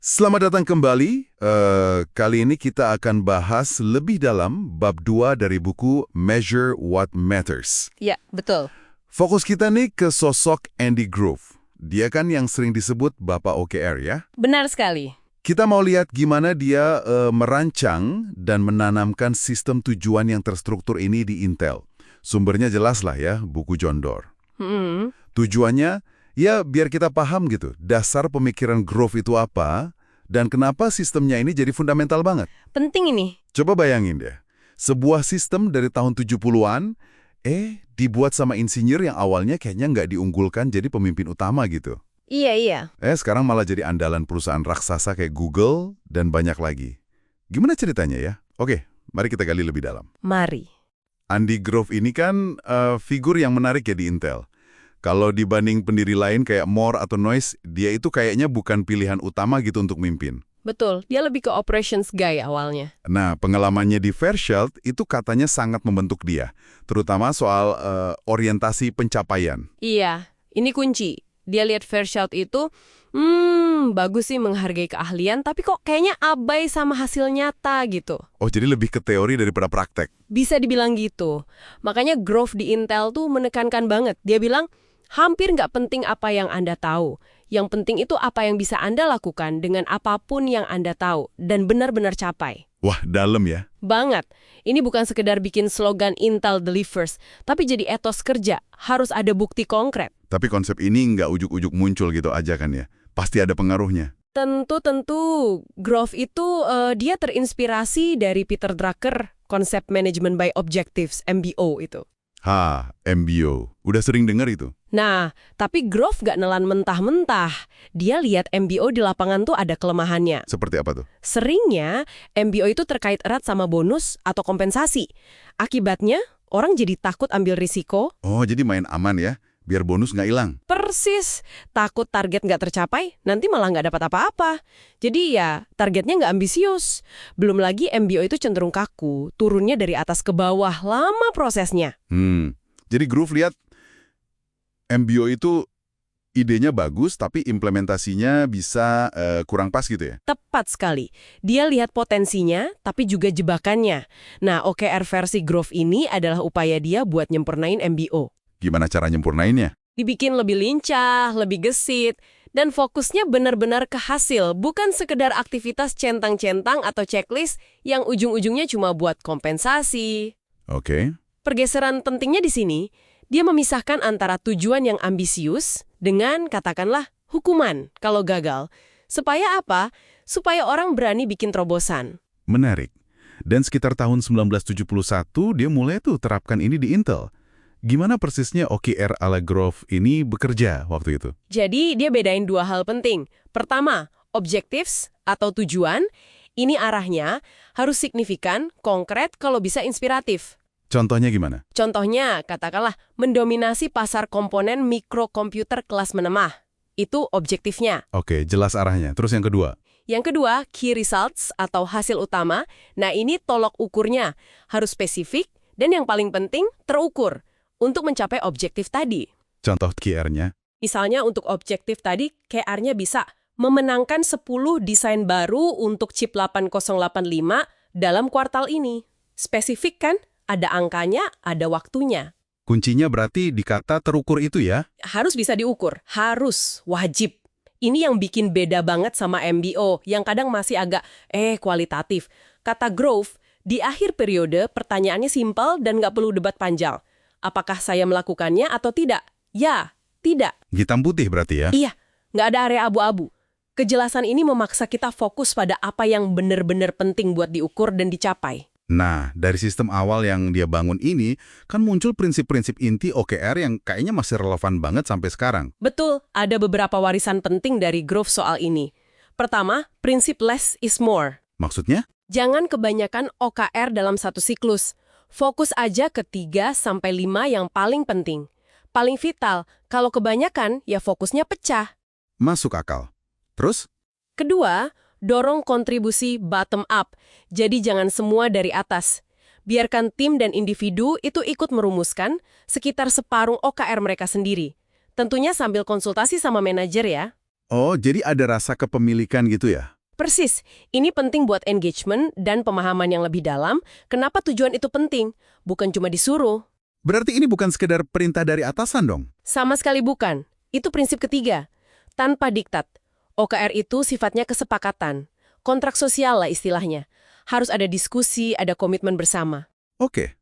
Selamat datang kembali. Kali ini kita akan bahas lebih dalam bab 2 dari buku Measure What Matters. Ya, betul. Fokus kita nih ke sosok Andy Grove. Dia kan yang sering disebut Bapak OKR ya. Benar sekali. Kita mau lihat gimana dia merancang dan menanamkan sistem tujuan yang terstruktur ini di Intel. Sumbernya jelas lah ya, buku John Doerr. Tujuannya, ya biar kita paham gitu, dasar pemikiran Grove itu apa, dan kenapa sistemnya ini jadi fundamental banget. Penting ini. Coba bayangin deh, sebuah sistem dari tahun 70-an, dibuat sama insinyur yang awalnya kayaknya nggak diunggulkan jadi pemimpin utama gitu. Iya. Sekarang malah jadi andalan perusahaan raksasa kayak Google dan banyak lagi. Gimana ceritanya ya? Oke, mari kita gali lebih dalam. Mari. Andy Grove ini kan figur yang menarik ya di Intel. Kalau dibanding pendiri lain kayak Moore atau Noyce, dia itu kayaknya bukan pilihan utama gitu untuk mimpin. Betul, dia lebih ke operations guy awalnya. Nah, pengalamannya di Fairchild itu katanya sangat membentuk dia, terutama soal orientasi pencapaian. Iya, ini kunci. Dia lihat Fairchild itu, bagus sih menghargai keahlian, tapi kok kayaknya abai sama hasil nyata gitu. Oh, jadi lebih ke teori daripada praktek. Bisa dibilang gitu. Makanya Grove di Intel tuh menekankan banget. Dia bilang, hampir nggak penting apa yang Anda tahu. Yang penting itu apa yang bisa Anda lakukan dengan apapun yang Anda tahu dan benar-benar capai. Wah, dalam ya. Banget. Ini bukan sekedar bikin slogan Intel delivers, tapi jadi etos kerja. Harus ada bukti konkret. Tapi konsep ini nggak ujuk-ujuk muncul gitu aja kan ya. Pasti ada pengaruhnya. Tentu. Grove itu dia terinspirasi dari Peter Drucker, konsep Management by Objectives, MBO itu. MBO. Udah sering dengar itu. Nah, tapi Grove nggak nelan mentah-mentah. Dia lihat MBO di lapangan tuh ada kelemahannya. Seperti apa tuh? Seringnya, MBO itu terkait erat sama bonus atau kompensasi. Akibatnya, orang jadi takut ambil risiko. Oh, jadi main aman ya, biar bonus nggak hilang. Persis. Takut target nggak tercapai, nanti malah nggak dapat apa-apa. Jadi ya, targetnya nggak ambisius. Belum lagi MBO itu cenderung kaku, turunnya dari atas ke bawah, lama prosesnya. Jadi Grove lihat MBO itu idenya bagus, tapi implementasinya bisa kurang pas gitu ya? Tepat sekali. Dia lihat potensinya, tapi juga jebakannya. Nah, OKR versi Grove ini adalah upaya dia buat nyempurnain MBO. Gimana cara nyempurnainnya? Dibikin lebih lincah, lebih gesit, dan fokusnya benar-benar ke hasil, bukan sekedar aktivitas centang-centang atau checklist yang ujung-ujungnya cuma buat kompensasi. Oke. Pergeseran pentingnya di sini, dia memisahkan antara tujuan yang ambisius dengan, katakanlah, hukuman kalau gagal. Supaya apa? Supaya orang berani bikin terobosan. Menarik. Dan sekitar tahun 1971, dia mulai tuh terapkan ini di Intel. Gimana persisnya OKR ala Grove ini bekerja waktu itu? Jadi, dia bedain dua hal penting. Pertama, objectives atau tujuan, ini arahnya harus signifikan, konkret, kalau bisa inspiratif. Contohnya gimana? Contohnya, katakanlah, mendominasi pasar komponen mikrokomputer kelas menengah. Itu objektifnya. Oke, jelas arahnya. Terus yang kedua? Yang kedua, key results atau hasil utama. Nah, ini tolok ukurnya. Harus spesifik, dan yang paling penting, terukur. Untuk mencapai objektif tadi. Contoh QR-nya? Misalnya untuk objektif tadi, QR-nya bisa memenangkan 10 desain baru untuk chip 8085 dalam kuartal ini. Spesifik kan? Ada angkanya, ada waktunya. Kuncinya berarti di kata terukur itu ya? Harus bisa diukur. Harus. Wajib. Ini yang bikin beda banget sama MBO, yang kadang masih agak, kualitatif. Kata Grove, di akhir periode pertanyaannya simpel dan nggak perlu debat panjang. Apakah saya melakukannya atau tidak? Ya, tidak. Hitam putih berarti ya? Iya, nggak ada area abu-abu. Kejelasan ini memaksa kita fokus pada apa yang benar-benar penting buat diukur dan dicapai. Nah, dari sistem awal yang dia bangun ini, kan muncul prinsip-prinsip inti OKR yang kayaknya masih relevan banget sampai sekarang. Betul, ada beberapa warisan penting dari Grove soal ini. Pertama, prinsip less is more. Maksudnya? Jangan kebanyakan OKR dalam satu siklus. Fokus aja ke 3-5 yang paling penting. Paling vital, kalau kebanyakan, ya fokusnya pecah. Masuk akal. Terus? Kedua, dorong kontribusi bottom up. Jadi jangan semua dari atas. Biarkan tim dan individu itu ikut merumuskan sekitar separuh OKR mereka sendiri. Tentunya sambil konsultasi sama manajer ya. Oh, jadi ada rasa kepemilikan gitu ya? Persis, ini penting buat engagement dan pemahaman yang lebih dalam kenapa tujuan itu penting, bukan cuma disuruh. Berarti ini bukan sekedar perintah dari atasan dong? Sama sekali bukan. Itu prinsip ketiga. Tanpa diktat. OKR itu sifatnya kesepakatan. Kontrak sosial lah istilahnya. Harus ada diskusi, ada komitmen bersama. Oke.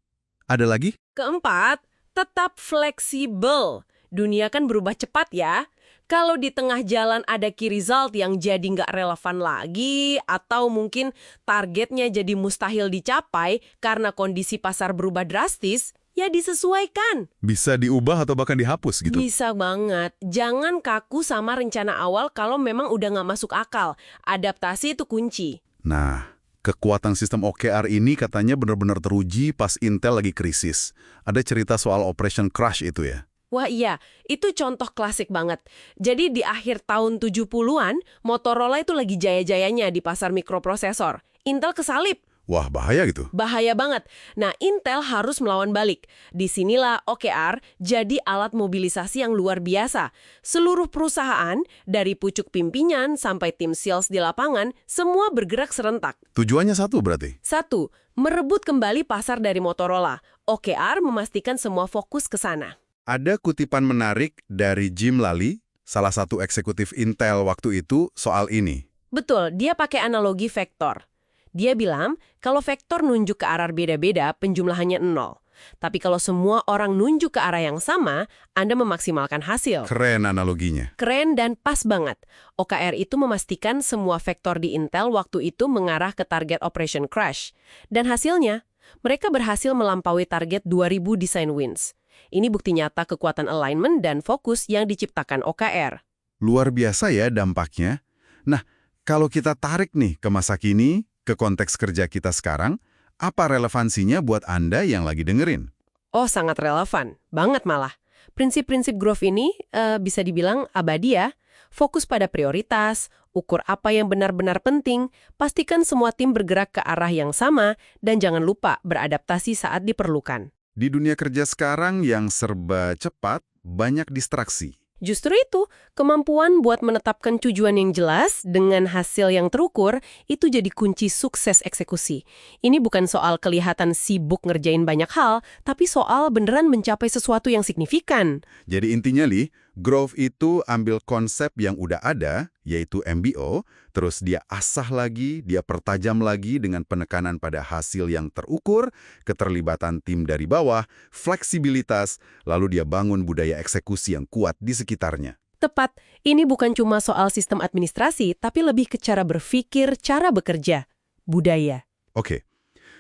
Ada lagi? Keempat, tetap fleksibel. Dunia kan berubah cepat ya. Kalau di tengah jalan ada key result yang jadi nggak relevan lagi, atau mungkin targetnya jadi mustahil dicapai karena kondisi pasar berubah drastis, ya disesuaikan. Bisa diubah atau bahkan dihapus gitu? Bisa banget. Jangan kaku sama rencana awal kalau memang udah nggak masuk akal. Adaptasi itu kunci. Nah, kekuatan sistem OKR ini katanya benar-benar teruji pas Intel lagi krisis. Ada cerita soal Operation Crash itu ya? Wah iya, itu contoh klasik banget. Jadi di akhir tahun 70-an, Motorola itu lagi jaya-jayanya di pasar mikroprosesor. Intel kesalip. Wah, bahaya gitu. Bahaya banget. Nah, Intel harus melawan balik. Disinilah OKR jadi alat mobilisasi yang luar biasa. Seluruh perusahaan, dari pucuk pimpinan sampai tim sales di lapangan, semua bergerak serentak. Tujuannya satu berarti? Satu, merebut kembali pasar dari Motorola. OKR memastikan semua fokus ke sana. Ada kutipan menarik dari Jim Lally, salah satu eksekutif Intel waktu itu, soal ini. Betul, dia pakai analogi vektor. Dia bilang, kalau vektor nunjuk ke arah beda-beda, penjumlahannya 0. Tapi kalau semua orang nunjuk ke arah yang sama, Anda memaksimalkan hasil. Keren analoginya. Keren dan pas banget. OKR itu memastikan semua vektor di Intel waktu itu mengarah ke target Operation Crash. Dan hasilnya, mereka berhasil melampaui target 2000 design wins. Ini bukti nyata kekuatan alignment dan fokus yang diciptakan OKR. Luar biasa ya dampaknya. Nah, kalau kita tarik nih ke masa kini, ke konteks kerja kita sekarang, apa relevansinya buat Anda yang lagi dengerin? Oh, sangat relevan. Banget malah. Prinsip-prinsip growth ini bisa dibilang abadi ya. Fokus pada prioritas, ukur apa yang benar-benar penting, pastikan semua tim bergerak ke arah yang sama, dan jangan lupa beradaptasi saat diperlukan. Di dunia kerja sekarang yang serba cepat, banyak distraksi. Justru itu, kemampuan buat menetapkan tujuan yang jelas dengan hasil yang terukur itu jadi kunci sukses eksekusi. Ini bukan soal kelihatan sibuk ngerjain banyak hal, tapi soal beneran mencapai sesuatu yang signifikan. Jadi intinya, Li, growth itu ambil konsep yang udah ada, yaitu MBO, terus dia asah lagi, dia pertajam lagi dengan penekanan pada hasil yang terukur, keterlibatan tim dari bawah, fleksibilitas, lalu dia bangun budaya eksekusi yang kuat di sekitarnya. Tepat, ini bukan cuma soal sistem administrasi, tapi lebih ke cara berpikir, cara bekerja, budaya. Oke,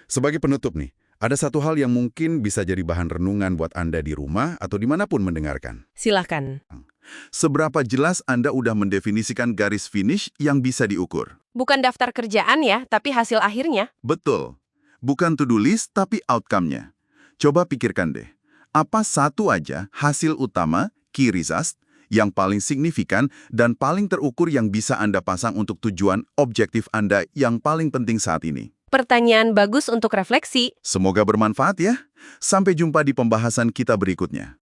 sebagai penutup nih, ada satu hal yang mungkin bisa jadi bahan renungan buat Anda di rumah atau dimanapun mendengarkan. Silahkan. Seberapa jelas Anda udah mendefinisikan garis finish yang bisa diukur? Bukan daftar kerjaan ya, tapi hasil akhirnya. Betul. Bukan to-do list, tapi outcome-nya. Coba pikirkan deh, apa satu aja hasil utama, key result, yang paling signifikan dan paling terukur yang bisa Anda pasang untuk tujuan objektif Anda yang paling penting saat ini? Pertanyaan bagus untuk refleksi. Semoga bermanfaat ya. Sampai jumpa di pembahasan kita berikutnya.